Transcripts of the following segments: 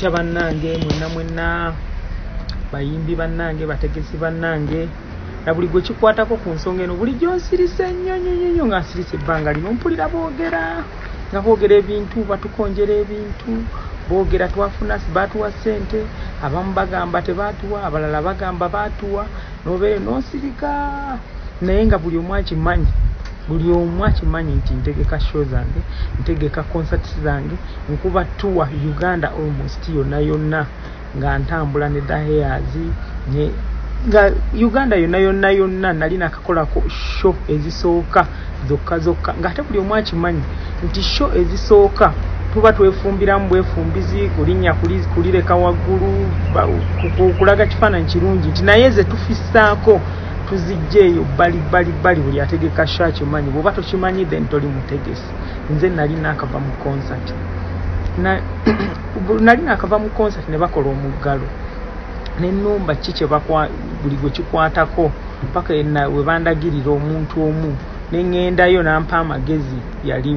Bannange mwenna bayimbi bannange bategesi bannange na buli gwe kikwatako ku nsonga eno bulijjo nsirise nnyo nga nsirise ebbanga lino mpulira boogera nga boogera ebintu batukonjera ebintu boogera twafuna batuwa ssente abamu bagamba tebaatuwa abalala bagamba baatuwa nobeere n'osirika naye nga buli omu akimanyi nti ntegeka show zange ntegeka concerts zange nkuba tour Uganda almost yonna nga ntambula ne Daheers nga Uganda yonna nali nakakolako show ezisooka zokka nga ate buli omu akimanyi nti show ezisooka tuba twefumbiramu bwefumbizi kulinnya kulireka waggulu kulaga kifaananyi kirungi nti naye ze tufissaako tuzijjeeyo bali buli ategeka show kimanyi bw'oba tokimanyi then toli mutegesi. Nze nali nakava mu concert ne bakola omuggalo n'ennumba buli gwe kikwatako paka we bandagirira omuntu omu neŋŋendayo nampa amagezi yali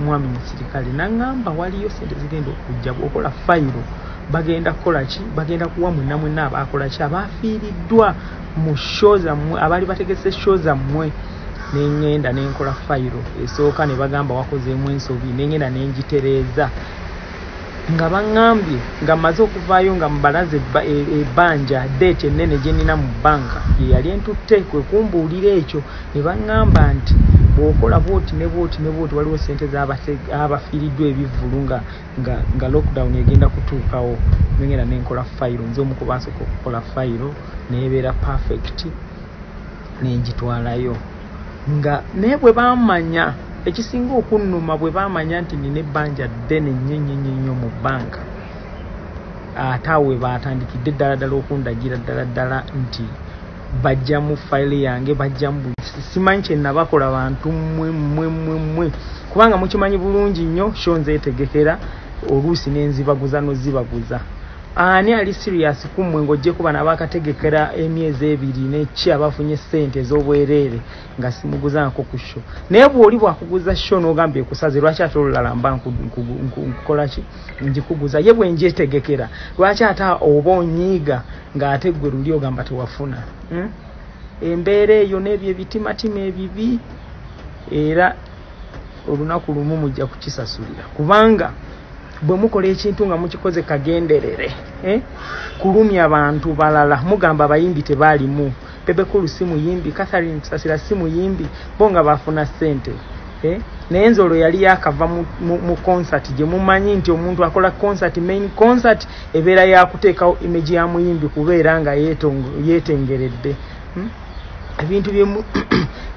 mwami musirikale naŋŋamba waliyo sente zigenda okujja bw'okola fayiro bagenda kukola ki bagenda kuwa mwenna abaakola ki abaafiiriddwa mu show zammwe abaali bategese show zammwe neŋŋenda nenkola fayiro esooka ne bagamba wakozeemu ensobi neŋŋenda nenjitereeza nga baŋŋambye nga mmaze okuvaayo nga mbalaze ebbanja deeti ennene gye nnina mu bbanka ye yali entutte kwe kumbuulira ekyo ne baŋŋamba nti bw'okola bwoti ne bwoti waliwo ssente abafiiriddwa ebivvulu nga lockdown egenda kutuukawo nengenda nenkola fayiro nze omu ku baasooka okukola fayiro neebeera perfect nenjitwalayo nga naye bwe baamanya ekisinga okunnuma bwe baamanya nti nina ebbanja ddene nnyo mu bbanka ate awo we baatandikidde ddala okundagira ddala nti bajja mu fayiro yange bajja mu simanyi kye nabakola bantu mmwe kubanga mukimanyi bulungi nnyo show nzeetegekera oluusi n'enzibaguza nozibaguza ani ali serious kummwe ng'oggyeko bano abaakategekera emyezi 2 n'eki abafunye ssente ez'obwereere nga simuguzaako ku show naye bw'oli bwakuguza show n'ogambye ekusaze lwaki ate olulala mba nkukola ki njikuguza ye bwe njyetegekera lwaki ate oba onyiiga ng'ate ggwe luli ogamba tewafuna embeera eyo n'ebyo ebitimatima ebibi era olunaku lumu mujja kukisasulira kubanga bwe mukola ekintu nga mukikoze kagenderere kulumya abantu balala mugamba abayimbi tebaalimu Bebekulu si muyimbi Catherine Kusasira si muyimbi bo nga bafuna ssente naye nze olwo yali yakava mu concert gye mumanyi nti omuntu akola concert main concert ebeera yakuteekawo image ya muyimbi kubeera nga yeetengeredde ebintu bye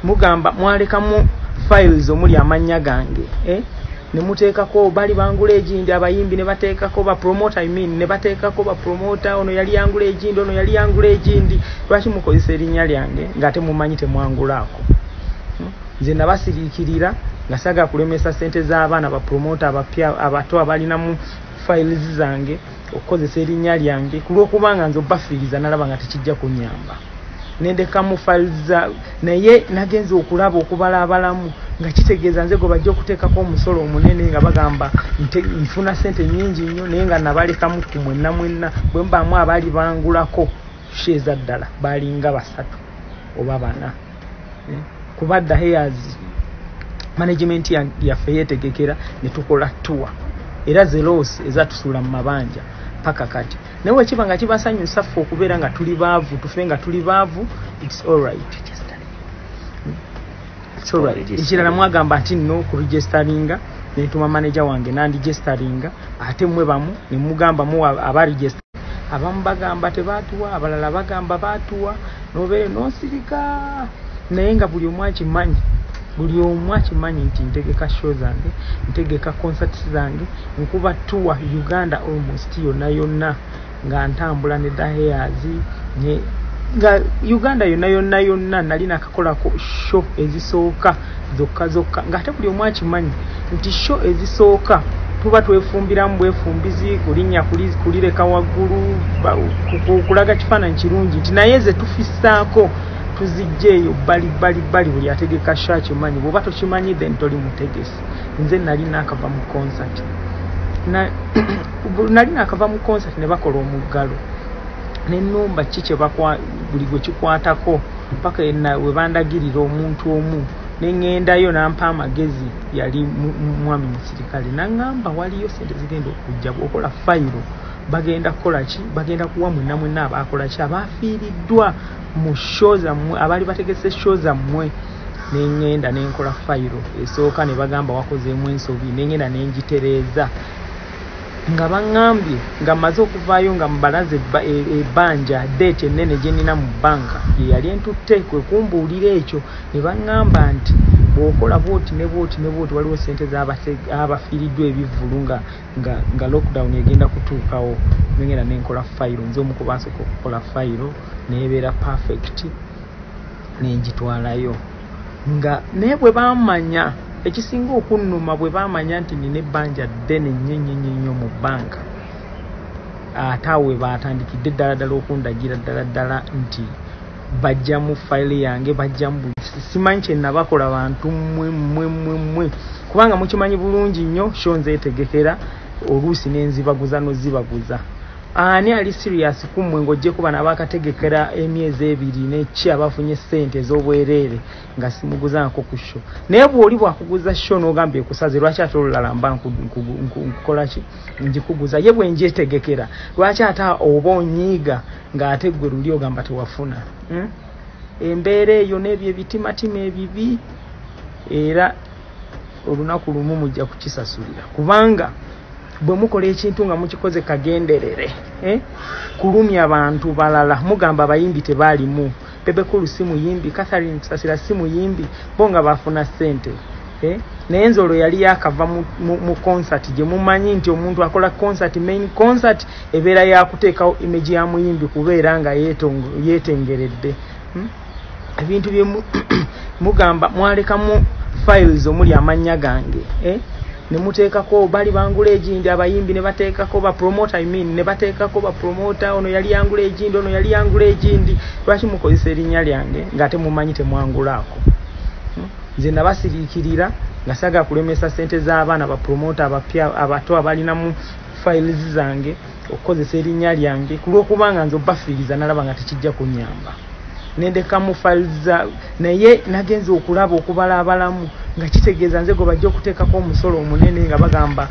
mugamba mwalekamu files omuli amannya gange ne muteekako bali bangula egindi abayimbi ne bateekako ba promoter ne bateekako ba promoter ono yali yangula egindi ono yali yangula egindi lwaki mukozesa erinnya lyange ng'ate mumanyi temwangulaako nze nabasiriikirira nga saga kulemesa ssente z'abaana ba promoter abapya abato abalina mu files zange okukozesa erinnya lyange ku lw'okubanga nze obbafiiriza nalaba nga tekijja kunnyamba nendeka mu files naye nagenze okulaba okubala abalamu nga kitegeeza nze gwe bajja okuteekako omusolo omunene nga bagamba nfuna ssente nnyingi nnyo naye nga nabalekamu ku mwenna bwe mbaamu abaali bangulako sheeza ddala baalinga 3 oba 4 kuba Daheers management yaffe yeetegekera ne tukola tour era zeros ezatusuula mu mabanja paka kati naye wekiba nga kibasanyusa ffe okubeera nga tuli baavu tufe nga tuli baavu it's alright ekirala mwagamba nti nno kuregisteringa netuma manager wange nandigisteringa ate mmwe bamu ne mugamba mu abaregister abamu bagamba tebaatuwa abalala bagamba baatuwa nobeere n'osirika naye nga buli omu akimanyi nti ntegeka show zange ntegeka concerts zange nkuba tour Uganda almost yonna nga ntambula ne Daheers nga Uganda yonna nali nakakolako show ezisooka zokka nga ate buli omu akimanyi nti show ezisooka tuba twefumbiramu bwefumbizi kulinnya kulireka waggulu kulaga kifaananyi kirungi nti naye ze tufissaako tuzijjeeyo bali buli ategeka show kimanyi bw'oba tokimanyi then toli mutegesi. Nze nali nakava mu concert nali nakava mu concert ne bakola omuggalo n'ennumba kye buli gwe kikwatako paka we bandagirira omuntu omu nengendayo nampa amagezi yali mwami musirikale naŋŋamba waliyo sente zigenda okujja bw'okola fayiro bagenda kukola ki bagenda kuwa mwenna abakola ki abafiiriddwa mu show zammwe abali bategese show zammwe nengenda nenkola fayiro esooka ne bagamba wakozeemu ensobi nengenda nenjitereeza nga baŋŋambye nga mmaze okuvaayo nga mbalaze ebbanja deeti ennene gye nnina mu bbanka ye yali entutte kwe kumbuulira ekyo ne baŋŋamba nti bw'okola bwoti ne bwoti waliwo ssente abafiiriddwa ebivvulu nga lockdown egenda kutuukawo nengenda nenkola fayiro nze omu ku baasooka okukola fayiro neebeera perfect nenjitwalayo nga naye bwe bammanya ekisinga okunnuma bwe baamanya nti nina ebbanja ddene nnyo mu bbanka ate awo we baatandikidde ddala okundagira ddala nti bajja mu fayiro yange bajja mu simanyi kye nabakola bantu mmwe kubanga mukimanyi bulungi nnyo sho nzeetegekera oluusi n'enzibaguza nozibaguza ani ali serious kummwe ng'ojje kuba nabakategekera emyezi 2 n'eki abafunye ssente ez'obwereere nga simuguzaako ku sho naye bw'oli bwakuguza sho n'ogambye kusaze lwaki ate olulala mba nkukola ki njikuguza ye bwe njetegekera lwaki ate oba onyiiga ng'ate gwe luli ogamba tewafuna embeera eyo n'ebyo ebitimatima ebibi era olunaku lumu mujja kukisasulira kubanga bwe mukola ekintu nga mukikoze kagenderere kulumya abantu balala mugamba abayimbi tebaalimu Bebe Cool si muyimbi Catherine Kusasira si muyimbi bo nga bafuna ssente naye Nzolo yali yakava mu concert gye mumanyi nti omuntu akola concert main concert ebeera yakuteekawo image ya muyimbi kubeera nga yeetengeredde ebintu bye mugamba mwalekamu files omuli amannya gange ne muteekako bali bangula egindi abayimbi ne bateekako ba promoter ne bateekako ba promoter ono yali yangula egindi ono yali yangula egindi lwaki mukozesa erinnya lyange ng'ate mumanyi temwangulaako nze nabasiriikirira nga saga kulemesa ssente z'abaana ba promoter abapya abato abalina mu files zange okukozesa erinnya lyange kulw'okubanga nze obafiiriza nalaba nga tekijja kunnyamba nendeka mu files naye nagenze okulaba okubala abalamu nga kitegeeza nze go bajja okuteekako omusolo omunene nga bagamba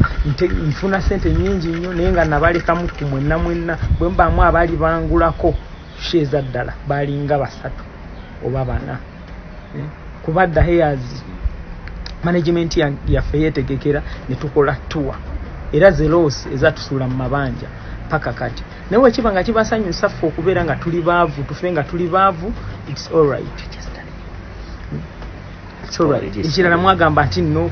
nfuna ssente nnyingi nnyo naye nga nabalekamu ku mwenna bwe mbaamu abaali bangulako sheeza ddala baalinga 3 oba 4 kuba dda hairs management yaffe yeetegekera ne tukola tour era zeros ezatusuula mu mabanja paka kati naye wekiba nga kibasanyusa ffe okubeera nga tuli baavu tufe nga tuli baavu it's alright ekirala mwagamba nti no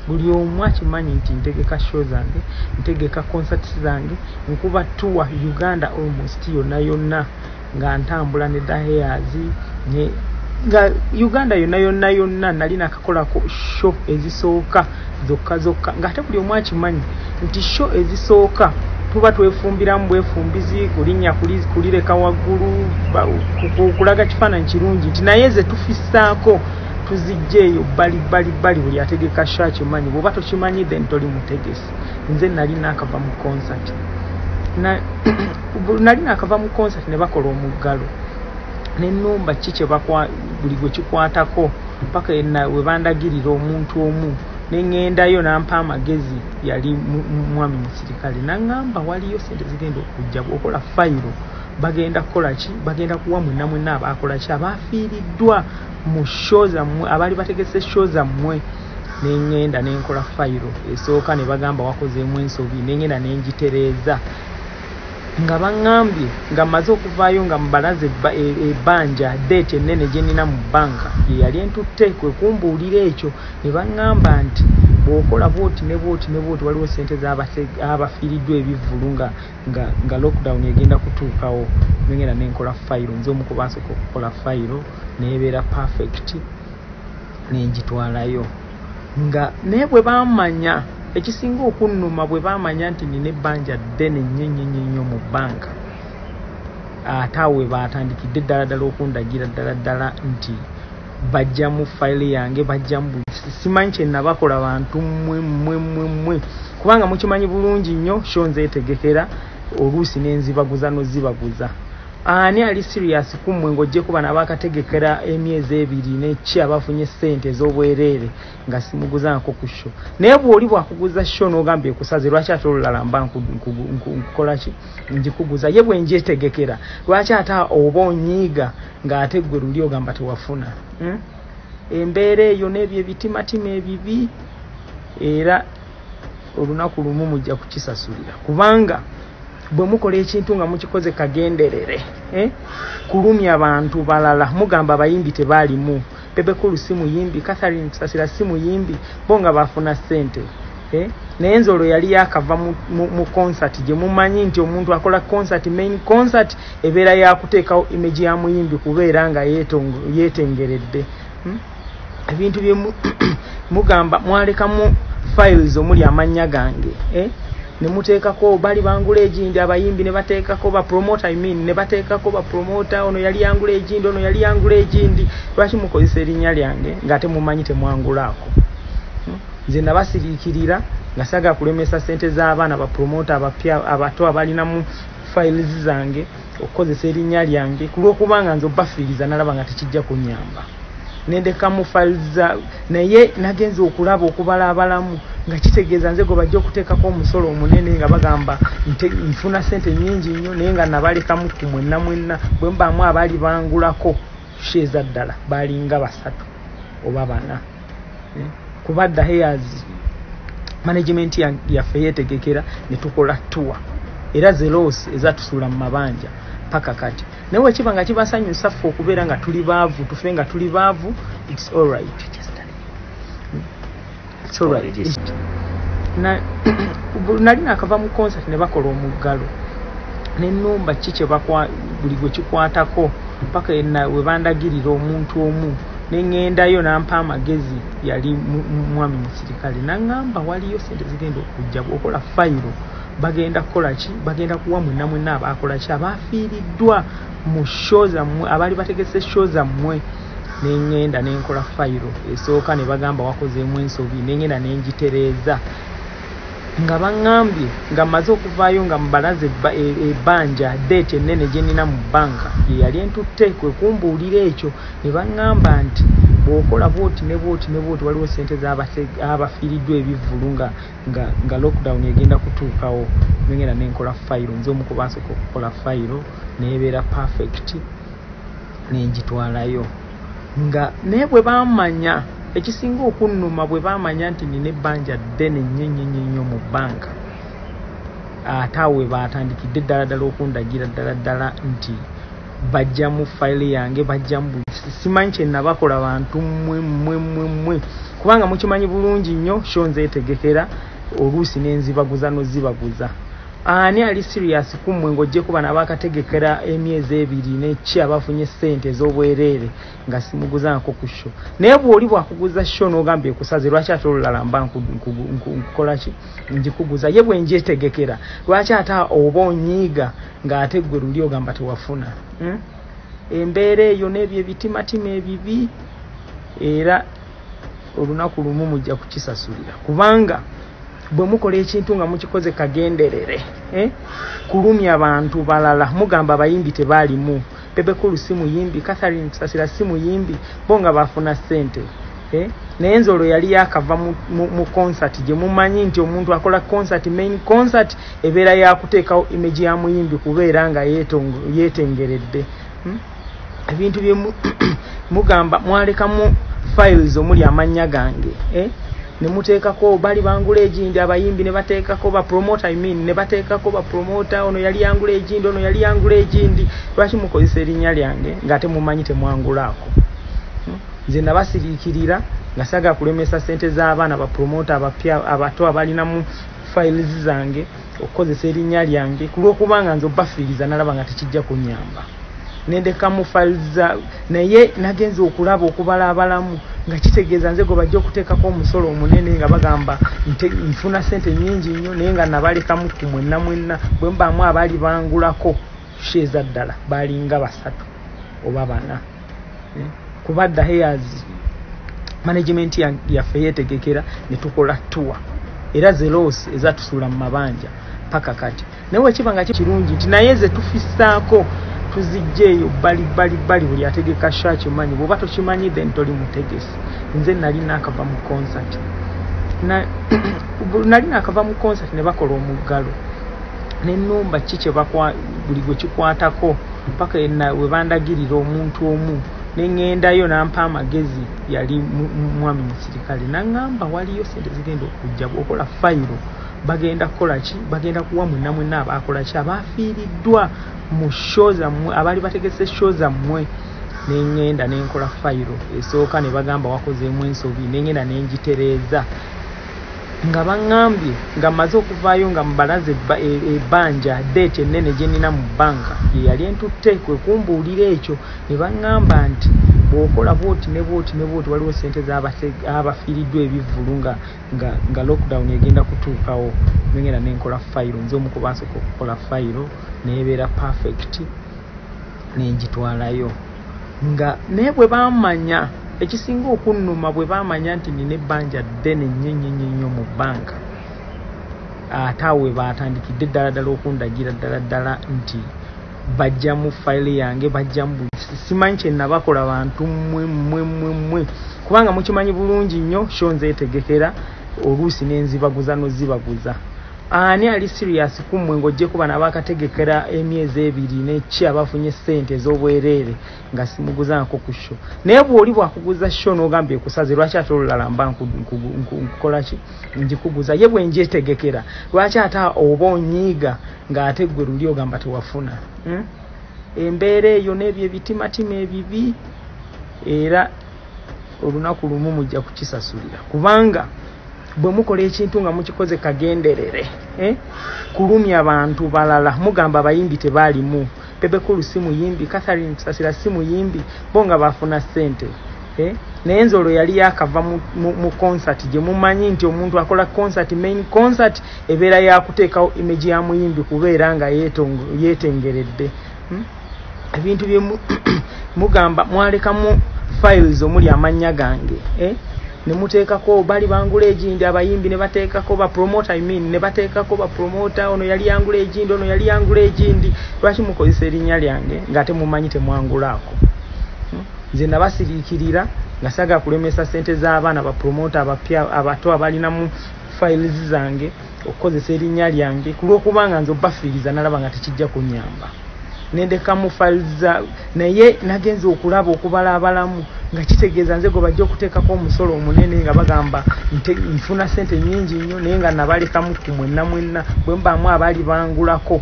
buli omu akimanyi nti ntegeka show zange ntegeka concerts zange nkuba tour Uganda almost yonna nga ntambula ne Dahairs nga Uganda yonna nali nakakolako show ezisooka zokka ng'ate buli omu akimanyi nti show ezisooka tuba twefumbiramu bwefumbizi kulinnya kulireka waggulu kulaga kifaananyi kirungi nti naye ze tufisaako tuzijjeeyo bali buli ategeka show akimanyi bw'oba tokimanyi then toli mutegesi nze nali nakava mu concert ne bakola omuggalo n'ennumba kye buli gwe kikwatako paka we bandagirira omuntu omu nengendayo nampa amagezi yali mwami musirikale naŋŋamba waliyo sente zigenda okujja bw'okola fayiro bagenda kukola ki bagenda kuwa mwenna abakola ki abafiiriddwa mu show zammwe abali bategese show zammwe nengenda nenkola fayiro esooka ne bagamba wakozeemu ensobi nengenda nenjitereeza nga baŋŋambye nga mmaze okuvaayo nga mbalaze ebbanja deeti ennene gye nnina mu bbanka ye yali entutte kwe kumbuulira ekyo ne baŋŋamba nti bw'okola bwoti ne bwoti waliwo ssente abafiiriddwa ebivvulu nga lockdown egenda kutuukawo nengenda nenkola fayiro nze omu ku baasooka okukola fayiro neebeera perfect nenjitwalayo nga naye bwe bammanya ekisinga okunnuma bwe baamanya nti nina ebbanja ddene nnyo mu bbanka ate awo we baatandikidde ddala okundagira ddala nti bajja mu fayiro yange bajja mu simanyi kye nabakola bantu mmwe kubanga mukimanyi bulungi nnyo sho nzeetegekera oluusi n'enzibaguza nozibaguza ani ali serious kummwe ng'ojje kuba nabakategekera emyezi 2 n'eki abafunye ssente ez'obwereere nga simuguzaako ku sho naye bw'oli bwakuguza sho n'ogambye ekusaze lwaki ate olulala mba nkukola ki ngikuguza ye bwe njyetegekera lwaki ate oba onyiiga ng'ate ggwe luli ogamba tewafuna embeera eyo n'ebyo ebitimatima ebibi era olunaku lumu mujja kukisasulira kubanga bwe mukola ekintu nga mukikoze kagenderere kulumya abantu balala mugamba abayimbi tebaalimu Bebe Cool si muyimbi Catherine Kusasira si muyimbi bo nga bafuna ssente naye Nzolo yali yakava mu concert gye mumanyi nti omuntu akola concert main concert ebeera yakuteekawo image ya muyimbi kubeera nga yeetengeredde ebintu bye mugamba mwalekamu files omuli amannya gange ne muteekako bali bangula egindi abayimbi ne bateekako ba promoter ne bateekako ba promoter ono yali yangula egindi ono yali yangula egindi lwaki mukozesa erinnya lyange ng'ate mumanyi temwangulaako nze nabasiriikirira nga saga kulemesa ssente z'abaana ba promoter abapya abato abalina mu files zange okukozesa erinnya lyange ku lw'okubanga nze obafiiriza nalaba nga tekijja kunnyamba nendeka mu files naye nagenze okulaba okubala abalamu nga kitegeeza nze go bajja okuteekako omusolo omunene nga bagamba nfuna ssente nnyingi nnyo naye nga nabalekamu ku mwenna bwe mbaamu abaali bangulako sheeza ddala baalinga 3 oba 4 kuba dda hairs management yaffe yeetegekera ne tukola tour era zeros ezatusuula mu mabanja paka kati naye wekiba nga kibasanyusa ffe okubeera nga tuli baavu tufe nga tuli baavu it's all right nali nakava mu concert ne bakola omuggalo n'ennumba kye buli gwe kikwatako paka we bandagirira omuntu omu neŋŋendayo nampa amagezi yali mwami musirikale naŋŋamba waliyo ssente zigenda okujja bw'okola fayiro bagenda kukola ki bagenda kuwa mwenna abaakola ki abaafiiriddwa mu show zammwe abaali bategese show zammwe neŋŋenda nenkola fayiro esooka ne bagamba wakozeemu ensobi neŋŋenda nenjitereeza nga baŋŋambye nga mmaze okuvaayo nga mbalaze ebbanja deeti ennene gye nnina mu bbanka ye yali entutte kwe kumbuulira ekyo ne baŋŋamba nti bw'okola bwoti ne bwoti waliwo ssente z'abafiiriddwa ebivvulu nga lockdown egenda kutuukawo neŋŋenda nenkola fayiro nze omu ku baasooka okukola fayiro neebeera perfect nenjitwalayo nga naye bwe bammanya ekisinga okunnuma bwe baamanya nti nina ebbanja ddene nnyo mu bbanka ate awo we baatandikidde ddala okundagira ddala nti bajja mu fayiro yange bajja mu simanyi kye nabakola bantu mmwe kubanga mukimanyi bulungi nnyo sho nzeetegekera oluusi n'enzibaguza nozibaguza ani ali serious kummwe ng'ojje kuba nabakategekera emyezi 2 n'eki abafunye ssente ez'obwereere nga simuguzaako ku sho naye bw'oli bwakuguza sho n'ogambye ekusaze lwaki ate olulala mba nkukola ki ngikuguza ye bwe njyetegekera lwaki ate oba onyiiga ng'ate ggwe luli ogamba tewafuna embeera eyo n'ebyo ebitimatima ebibi era olunaku lumu mujja kukisasulira kubanga bwe mukola ekintu nga mukikoze kagenderere kulumya abantu balala mugamba abayimbi tebaalimu Bebe Cool si muyimbi Catherine Kusasira si muyimbi bo nga bafuna ssente naye Nzolo yali yakava mu concert gye mumanyi nti omuntu akola concert main concert ebeera yakuteekawo image ya muyimbi kubeera nga yeetengeredde ebintu bye mugamba mwalekamu files omuli amannya gange ne muteekako bali bangula egindi abayimbi ne bateekako ba promoter ne bateekako ba promoter ono yali yangula egindi ono yali yangula egindi lwaki mukozesa erinnya lyange ng'ate mumanyi temwangulaako nze nabasiriikirira nga saga kulemesa ssente z'abaana ba promoter abapya abato abalina mu files zange okukozesa erinnya lyange ku lw'okubanga nze obafiiriza nalaba nga tekijja kunnyamba nendeka mu files naye nagenze okulaba okubala abalamu nga kitegeeza nze go bajja okuteekako omusolo omunene nga bagamba nfuna ssente nnyingi nnyo naye nga nabalekamu ku mwenna bwe mbaamu abaali bangulako sheeza ddala baalinga 3 oba 4 kuba dda hairs management yaffe yetegekera ne tukola tour era zeros ezatusula mu mabanja paka kati nawe kibanga kirungi nti naye ze tufisaako tuzijjeeyo bali buli ategeka shachi manyi bwoba tokimanyi then toli mutegesi nze nali nakava mu concert nali nakava mu concert ne bakola omuggalo n'ennumba kiki buli gwe kikwatako paka we bandagirira omuntu omu nengendayo nampa amagezi yali mwami musirikale nangamba waliyo sente zigenda okujja bwokola fayiro bagenda kukola ki bagenda kuwa mwenna abakola ki abafiiriddwa mu shows amwe abali bategese shows amwe nengenda nenkola fayiro esooka ne bagamba wakozeemu ensobi nengenda nenjitereeza nga bangambye nga maze okuvaayo nga mbalaze ebanja date ennene gye nnina mu banka ye yali entutte kwe kumbuulira ekyo ne bangamba nti bw'okola booti ne booti waliwo sente z'abafiiriddwa ebivvulu nga lockdown egenda kutuukawo nengenda nenkola fayiro nze omu ku baasooka okukola fayiro neebeera perfect nenjitwalayo nga naye bwe bamanya ekisinga okunnuma bwe bamanya nti nina ebbanja ddene nnyo mu banka ate awo we baatandikidde ddala okundagira ddala nti bajja mu fayiro yange bajja mu simanyi kye nabakola bantu mmwe kubanga mukimanyi bulungi nnyo sho nzeetegekera oluusi n'enzibaguza nozibaguza ani ali serious kummwe ng'ojje kuba nabakategekera emyezi 2 n'eki abafunye ssente ez'obwereere nga simuguzaako ku sho naye bw'oli bwakuguza sho n'ogambye kusaze lwaki ate olulala mba nkukola ki njikuguza ye bwe njetegekera lwaki ate oba onyiiga ng'ate gwe luli ogamba tewafuna embeera eyo n'ebyo ebitimatima ebibi era olunaku lumu mujja kukisasulira kubanga bwe mukola ekintu nga mukikoze kagenderere kulumya abantu balala mugamba abayimbi tebaalimu Bebe Cool si muyimbi Catherine Kusasira si muyimbi bonga bafuna ssente naye nze olwo yali yakava mu concert gye mumanyi nti omuntu akola concert main concert ebeera yakuteekawo image ya muyimbi kubeera nga yeetengeredde ebintu bye mugamba mwalekamu files omuli amannya gange ne muteekako bali bangula egindi abayimbi ne bateekako ba promoter ne bateekako ba promoter ono yali yangula egindi ono yali yangula egindi lwaki mukozesa erinnya lyange ng'ate mumanyi temwangulaako nze nabasiriikirira nga saga kulemesa ssente z'abaana ba promoter abapya abato abalina mu files zange okukozesa erinnya lyange ku lw'okubanga nze obafiiriza nalaba nga tekijja kunyamba nendeka mu files naye nagenze okulaba okubala abalamu nga kitegeeza nze gwe bajja okuteekako omusolo omunene nga bagamba nfuna ssente nnyingi nnyo naye nga nabalekamu ku mwenna bwe mbaamu abaali bangulako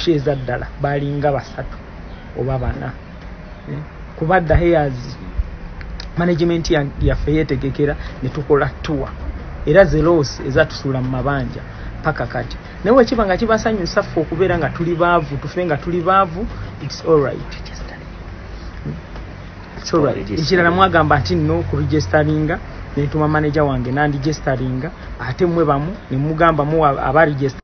sheeza ddala baalinga 3 oba 4 kuba the hairs management yaffe yetegekera ne tukola tour era zeros ezatusula mu mabanja paka kati naye wekiba nga kibasanyusa ffe okubeera nga tuli baavu tufe nga tuli baavu it's alright ekirala mwagamba nti no ku registeringa netuma manager wange nandi registeringa ate mwe bamu ne mugamba mu aba register